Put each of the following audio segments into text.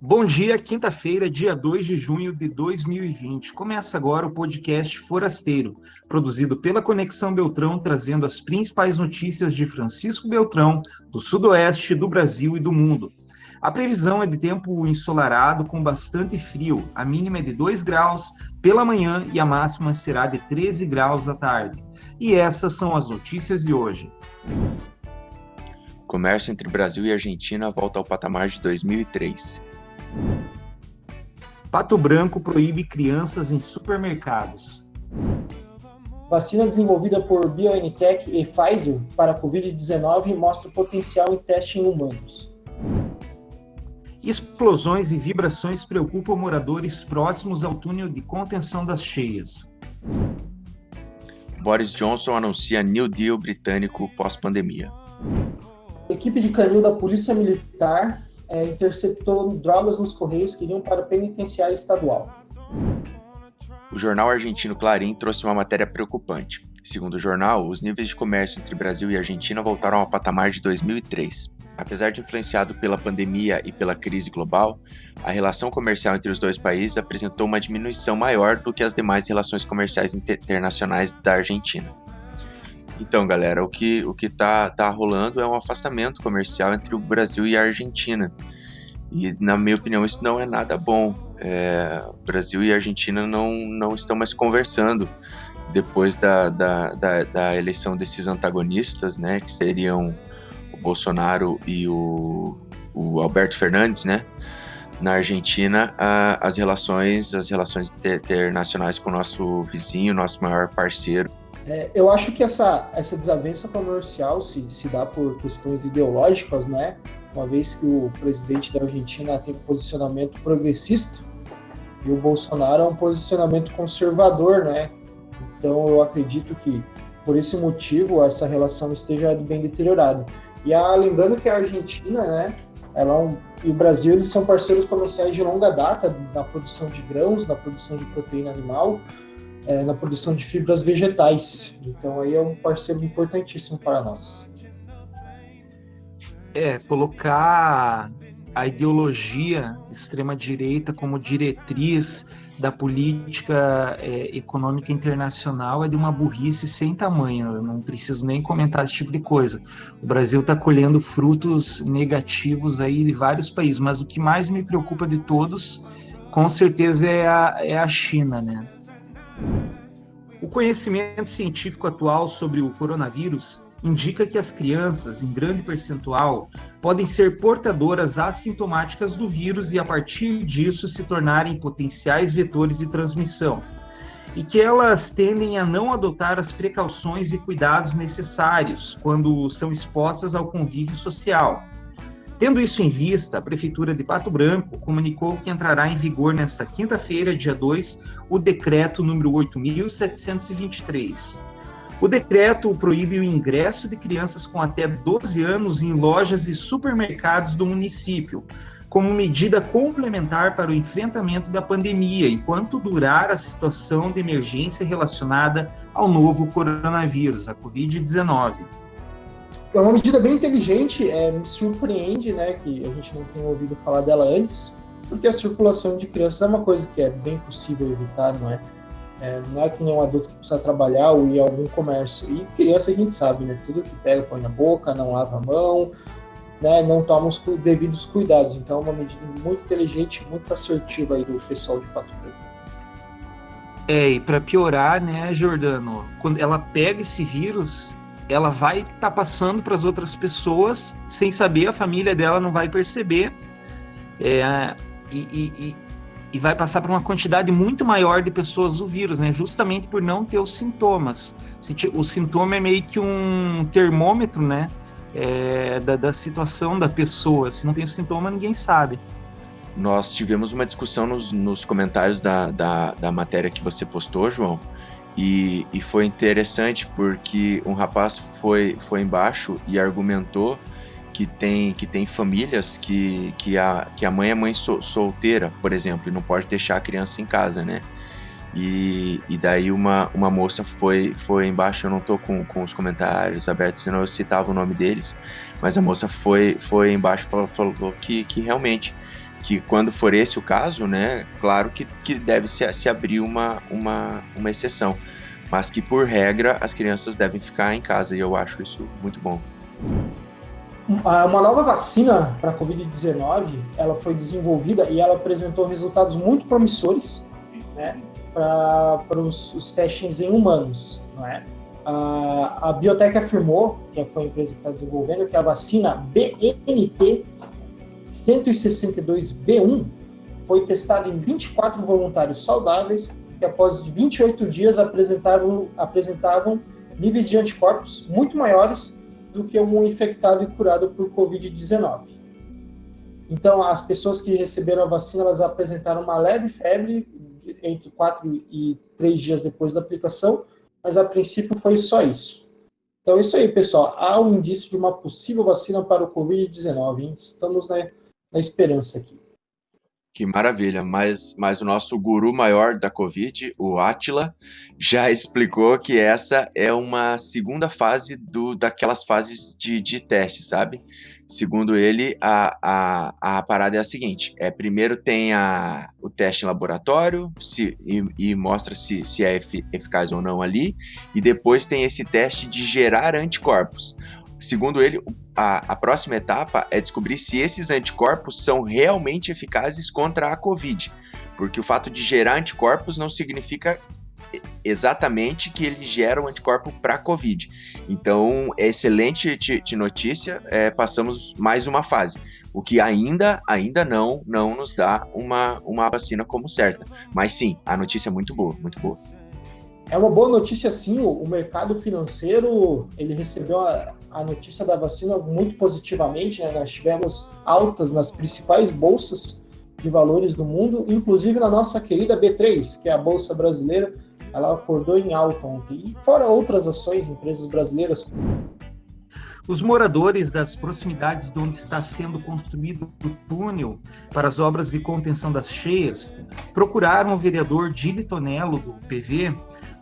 Bom dia, quinta-feira, dia 2 de junho de 2020. Começa agora o podcast Forasteiro, produzido pela Conexão Beltrão, trazendo as principais notícias de Francisco Beltrão, do sudoeste, do Brasil e do mundo. A previsão é de tempo ensolarado com bastante frio. A mínima é de 2 graus pela manhã e a máxima será de 13 graus à tarde. E essas são as notícias de hoje. Comércio entre Brasil e Argentina volta ao patamar de 2003. Pato Branco proíbe crianças em supermercados. Vacina desenvolvida por BioNTech e Pfizer para a Covid-19 mostra potencial em teste em humanos. Explosões e vibrações preocupam moradores próximos ao túnel de contenção das cheias. Boris Johnson anuncia New Deal britânico pós-pandemia. A equipe de canil da Polícia Militar interceptou drogas nos correios que iriam para a penitenciária estadual. O jornal argentino Clarín trouxe uma matéria preocupante. Segundo o jornal, os níveis de comércio entre Brasil e Argentina voltaram ao patamar de 2003. Apesar de influenciado pela pandemia e pela crise global, a relação comercial entre os dois países apresentou uma diminuição maior do que as demais relações comerciais internacionais da Argentina. Então, galera, o que tá rolando é um afastamento comercial entre o Brasil e a Argentina. E, na minha opinião, isso não é nada bom. O Brasil e a Argentina não estão mais conversando depois da eleição desses antagonistas, né, que seriam o Bolsonaro e o Alberto Fernandes, né? Na Argentina, as relações internacionais com o nosso vizinho, nosso maior parceiro. Eu acho que essa desavença comercial se dá por questões ideológicas, né? Uma vez que o presidente da Argentina tem um posicionamento progressista e o Bolsonaro é um posicionamento conservador, né? Então eu acredito que por esse motivo essa relação esteja bem deteriorada. E lembrando que a Argentina, né? E o Brasil, eles são parceiros comerciais de longa data na produção de grãos, na produção de proteína animal, na produção de fibras vegetais. Então aí é um parceiro importantíssimo para nós. Colocar a ideologia de extrema-direita como diretriz da política econômica internacional é de uma burrice sem tamanho. Eu não preciso nem comentar esse tipo de coisa. O Brasil está colhendo frutos negativos aí de vários países, mas o que mais me preocupa de todos, com certeza, é a China, né? O conhecimento científico atual sobre o coronavírus indica que as crianças, em grande percentual, podem ser portadoras assintomáticas do vírus e, a partir disso, se tornarem potenciais vetores de transmissão, e que elas tendem a não adotar as precauções e cuidados necessários quando são expostas ao convívio social. Tendo isso em vista, a Prefeitura de Pato Branco comunicou que entrará em vigor nesta quinta-feira, dia 2, o decreto número 8.723. O decreto proíbe o ingresso de crianças com até 12 anos em lojas e supermercados do município, como medida complementar para o enfrentamento da pandemia, enquanto durar a situação de emergência relacionada ao novo coronavírus, a Covid-19. É uma medida bem inteligente, me surpreende, né, que a gente não tenha ouvido falar dela antes, porque a circulação de crianças é uma coisa que é bem possível evitar, não é? Não é que nem um adulto que precisa trabalhar ou ir a algum comércio. E criança a gente sabe, né, tudo que pega põe na boca, não lava a mão, né, não toma os devidos cuidados. Então é uma medida muito inteligente, muito assertiva aí do pessoal de Pato Branco. E para piorar, né, Jordano, quando ela pega esse vírus, ela vai estar passando para as outras pessoas sem saber, a família dela não vai perceber, e vai passar para uma quantidade muito maior de pessoas o vírus, né? Justamente por não ter os sintomas. O sintoma é meio que um termômetro, né? Da situação da pessoa. Se não tem o sintoma, ninguém sabe. Nós tivemos uma discussão nos comentários da matéria que você postou, João, e foi interessante porque um rapaz foi embaixo e argumentou que tem famílias que a mãe é mãe solteira, por exemplo, e não pode deixar a criança em casa, né? E daí uma moça foi embaixo, eu não tô com os comentários abertos, senão eu citava o nome deles, mas a moça foi embaixo e falou que realmente que quando for esse o caso, né, claro que deve se abrir uma exceção, mas que por regra as crianças devem ficar em casa, e eu acho isso muito bom. Uma nova vacina para a Covid-19, ela foi desenvolvida e ela apresentou resultados muito promissores, né, para os testes em humanos, não é? A Biotech afirmou, que foi a empresa que está desenvolvendo, que a vacina BNT 162B1 foi testada em 24 voluntários saudáveis que após 28 dias apresentavam níveis de anticorpos muito maiores do que um infectado e curado por Covid-19. Então, as pessoas que receberam a vacina, elas apresentaram uma leve febre entre 4 e 3 dias depois da aplicação, mas a princípio foi só isso. Então, é isso aí, pessoal. Há um indício de uma possível vacina para o Covid-19, hein? Estamos na esperança aqui. Que maravilha, mas o nosso guru maior da Covid, o Átila, já explicou que essa é uma segunda fase daquelas fases de teste, sabe? Segundo ele, a parada é a seguinte, primeiro tem o teste em laboratório e mostra se é eficaz ou não ali, e depois tem esse teste de gerar anticorpos. Segundo ele, a próxima etapa é descobrir se esses anticorpos são realmente eficazes contra a Covid, porque o fato de gerar anticorpos não significa exatamente que ele gera um anticorpo para a Covid. Então, é excelente notícia, passamos mais uma fase, o que ainda não nos dá uma vacina como certa. Mas sim, a notícia é muito boa, muito boa. É uma boa notícia, sim. O mercado financeiro, ele recebeu a notícia da vacina muito positivamente, né? Nós tivemos altas nas principais bolsas de valores do mundo, inclusive na nossa querida B3, que é a Bolsa Brasileira, ela acordou em alta ontem. E fora outras ações, empresas brasileiras. Os moradores das proximidades de onde está sendo construído o túnel para as obras de contenção das cheias procuraram o vereador Dili Tonello, do PV,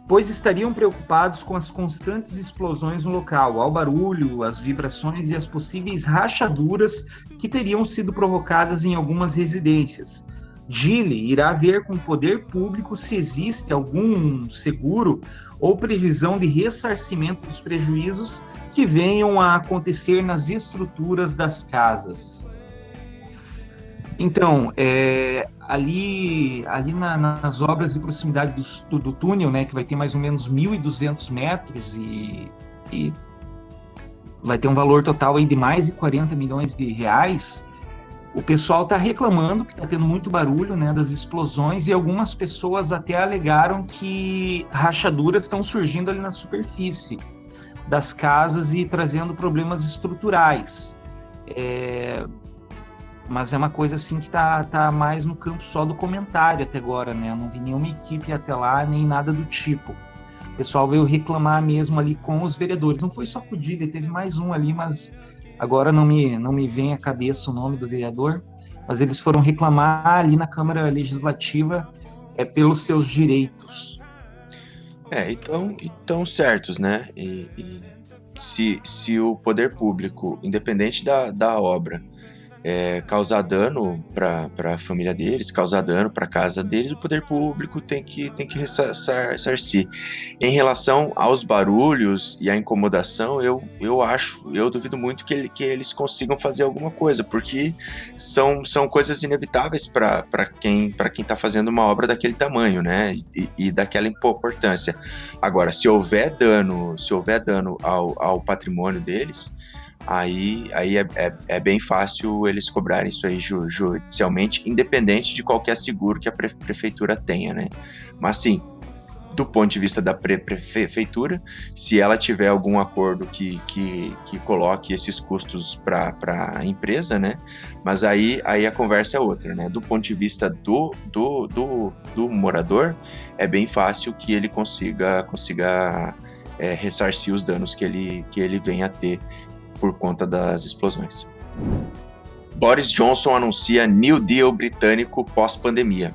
pois estariam preocupados com as constantes explosões no local, ao barulho, as vibrações e as possíveis rachaduras que teriam sido provocadas em algumas residências. Dili irá ver com o poder público se existe algum seguro ou previsão de ressarcimento dos prejuízos que venham a acontecer nas estruturas das casas. Então, ali nas obras de proximidade do túnel, né, que vai ter mais ou menos 1.200 metros e vai ter um valor total aí de mais de 40 milhões de reais, o pessoal está reclamando que está tendo muito barulho, né, das explosões, e algumas pessoas até alegaram que rachaduras estão surgindo ali na superfície das casas e trazendo problemas estruturais. Mas é uma coisa assim que tá mais no campo só do comentário até agora, né? Eu não vi nenhuma equipe até lá, nem nada do tipo. O pessoal veio reclamar mesmo ali com os vereadores. Não foi só com o Dili, teve mais um ali, mas agora não me vem à cabeça o nome do vereador. Mas eles foram reclamar ali na Câmara Legislativa pelos seus direitos. Então certos, né? E se o poder público, independente da obra, causar dano para a família deles, causar dano para a casa deles, o poder público tem que ressarcir. Em relação aos barulhos e à incomodação, eu duvido muito que eles consigam fazer alguma coisa, porque são coisas inevitáveis para quem está fazendo uma obra daquele tamanho, né? E daquela importância. Agora, se houver dano ao patrimônio deles, aí é bem fácil eles cobrarem isso aí judicialmente, independente de qualquer seguro que a prefeitura tenha, né? Mas sim, do ponto de vista da prefeitura, se ela tiver algum acordo que coloque esses custos para a empresa, né? Mas aí a conversa é outra, né? Do ponto de vista do morador, é bem fácil que ele consiga ressarcir os danos que ele venha a ter por conta das explosões. Boris Johnson anuncia New Deal britânico pós-pandemia.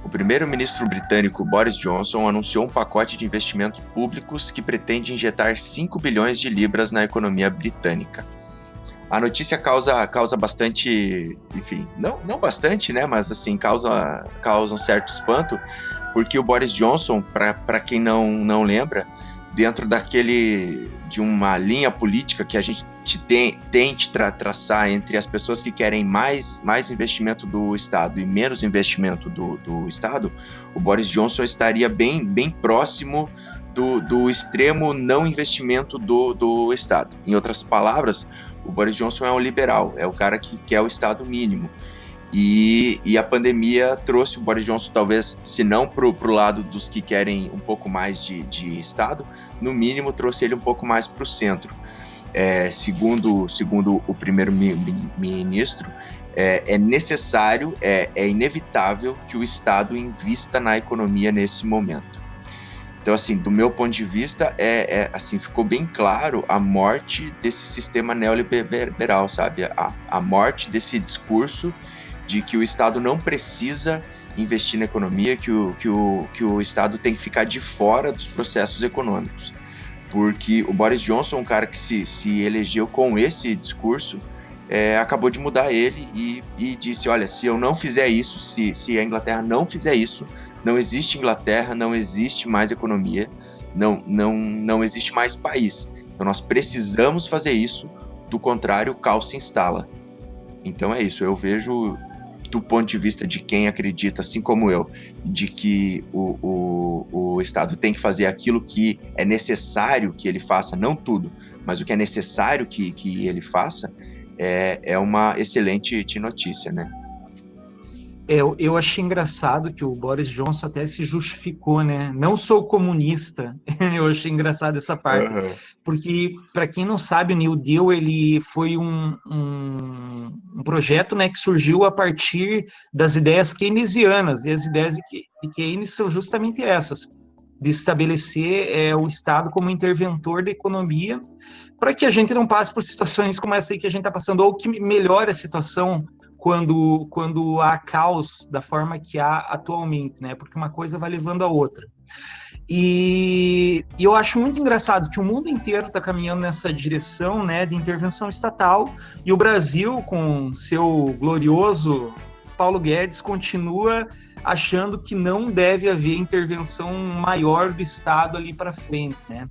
O primeiro-ministro britânico Boris Johnson anunciou um pacote de investimentos públicos que pretende injetar 5 bilhões de libras na economia britânica. A notícia causa bastante, enfim, não bastante, né? Mas assim, causa um certo espanto, porque o Boris Johnson, para quem não lembra, dentro de uma linha política que a gente tente traçar entre as pessoas que querem mais investimento do Estado e menos investimento do Estado, o Boris Johnson estaria bem próximo do extremo não investimento do Estado. Em outras palavras, o Boris Johnson é um liberal, é o cara que quer o Estado mínimo. E a pandemia trouxe o Boris Johnson, talvez, se não para o lado dos que querem um pouco mais de Estado, no mínimo trouxe ele um pouco mais para o centro. Segundo o primeiro-ministro, é necessário, é inevitável que o Estado invista na economia nesse momento. Então, assim, do meu ponto de vista, assim, ficou bem claro a morte desse sistema neoliberal, sabe? A morte desse discurso de que o Estado não precisa investir na economia, que o Estado tem que ficar de fora dos processos econômicos. Porque o Boris Johnson, um cara que se elegeu com esse discurso, acabou de mudar ele e disse, olha, se eu não fizer isso, se a Inglaterra não fizer isso, não existe Inglaterra, não existe mais economia, não existe mais país. Então nós precisamos fazer isso, do contrário, o caos se instala. Então é isso, eu vejo do ponto de vista de quem acredita, assim como eu, de que o Estado tem que fazer aquilo que é necessário que ele faça, não tudo, mas o que é necessário que ele faça, é uma excelente notícia, né? Eu achei engraçado que o Boris Johnson até se justificou, né? Não sou comunista. Eu achei engraçado essa parte. Uhum. Porque, para quem não sabe, o New Deal ele foi um projeto, né, que surgiu a partir das ideias keynesianas. E as ideias de Keynes são justamente essas, de estabelecer o Estado como interventor da economia, para que a gente não passe por situações como essa aí que a gente está passando, ou que melhore a situação quando há caos da forma que há atualmente, né? Porque uma coisa vai levando a outra. E eu acho muito engraçado que o mundo inteiro está caminhando nessa direção, né, de intervenção estatal, e o Brasil, com seu glorioso Paulo Guedes, continua achando que não deve haver intervenção maior do Estado ali para frente, né?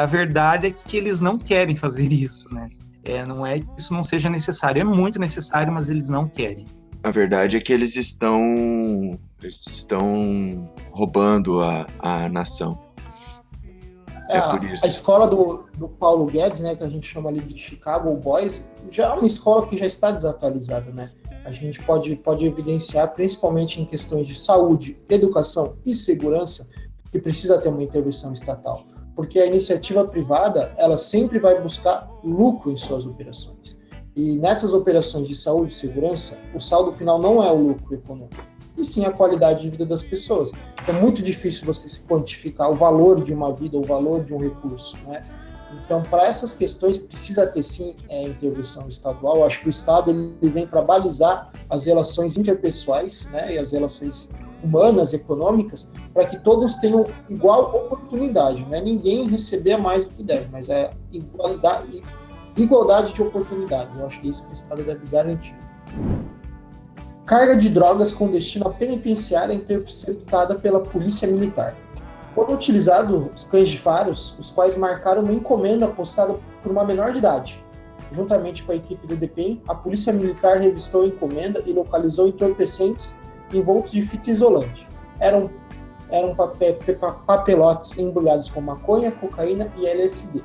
A verdade é que eles não querem fazer isso, né? Não é que isso não seja necessário, é muito necessário, mas eles não querem. A verdade é que eles estão roubando a nação. Por isso. A escola do Paulo Guedes, né, que a gente chama ali de Chicago Boys, já é uma escola que já está desatualizada, né? A gente pode evidenciar, principalmente em questões de saúde, educação e segurança, que precisa ter uma intervenção estatal. Porque a iniciativa privada, ela sempre vai buscar lucro em suas operações. E nessas operações de saúde e segurança, o saldo final não é o lucro econômico, e sim a qualidade de vida das pessoas. É muito difícil você se quantificar o valor de uma vida, o valor de um recurso, né? Então, para essas questões, precisa ter, sim, intervenção estadual. Eu acho que o Estado ele vem para balizar as relações interpessoais, né, e as relações humanas, econômicas, para que todos tenham igual oportunidade. Não é ninguém receber mais do que deve, mas é igualdade de oportunidades. Eu acho que é isso que o Estado deve garantir. Carga de drogas com destino à penitenciária interceptada pela Polícia Militar. Foram utilizados os cães de faros, os quais marcaram uma encomenda postada por uma menor de idade. Juntamente com a equipe do DPEM, a Polícia Militar revistou a encomenda e localizou entorpecentes envoltos de fita isolante. Eram papelotes embrulhados com maconha, cocaína e LSD.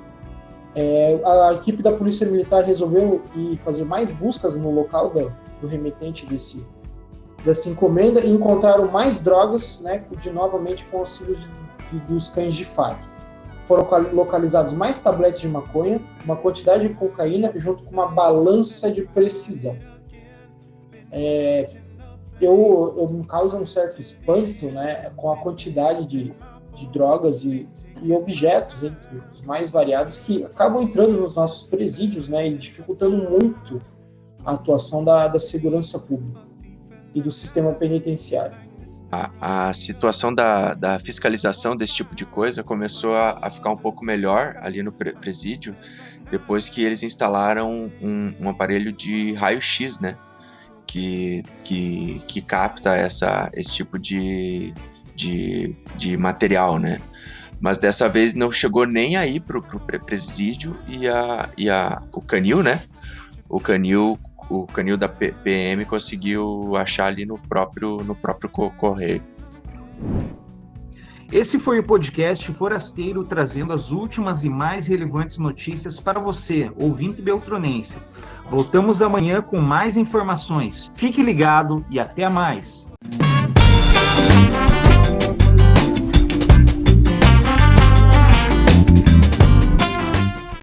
A equipe da Polícia Militar resolveu ir fazer mais buscas no local do remetente dessa encomenda e encontraram mais drogas, né, novamente com auxílio dos cães de faro. Foram localizados mais tabletes de maconha, uma quantidade de cocaína junto com uma balança de precisão. Eu me causa um certo espanto, né, com a quantidade de drogas e objetos, entre os mais variados, que acabam entrando nos nossos presídios, né, e dificultando muito a atuação da segurança pública e do sistema penitenciário. A situação da fiscalização desse tipo de coisa começou a ficar um pouco melhor ali no presídio, depois que eles instalaram um aparelho de raio-x, né? Que capta esse tipo de material, né? Mas dessa vez não chegou nem aí pro presídio e o canil, né? O canil da PM conseguiu achar ali no próprio correio. Esse foi o podcast Forasteiro, trazendo as últimas e mais relevantes notícias para você, ouvinte beltronense. Voltamos amanhã com mais informações. Fique ligado e até mais!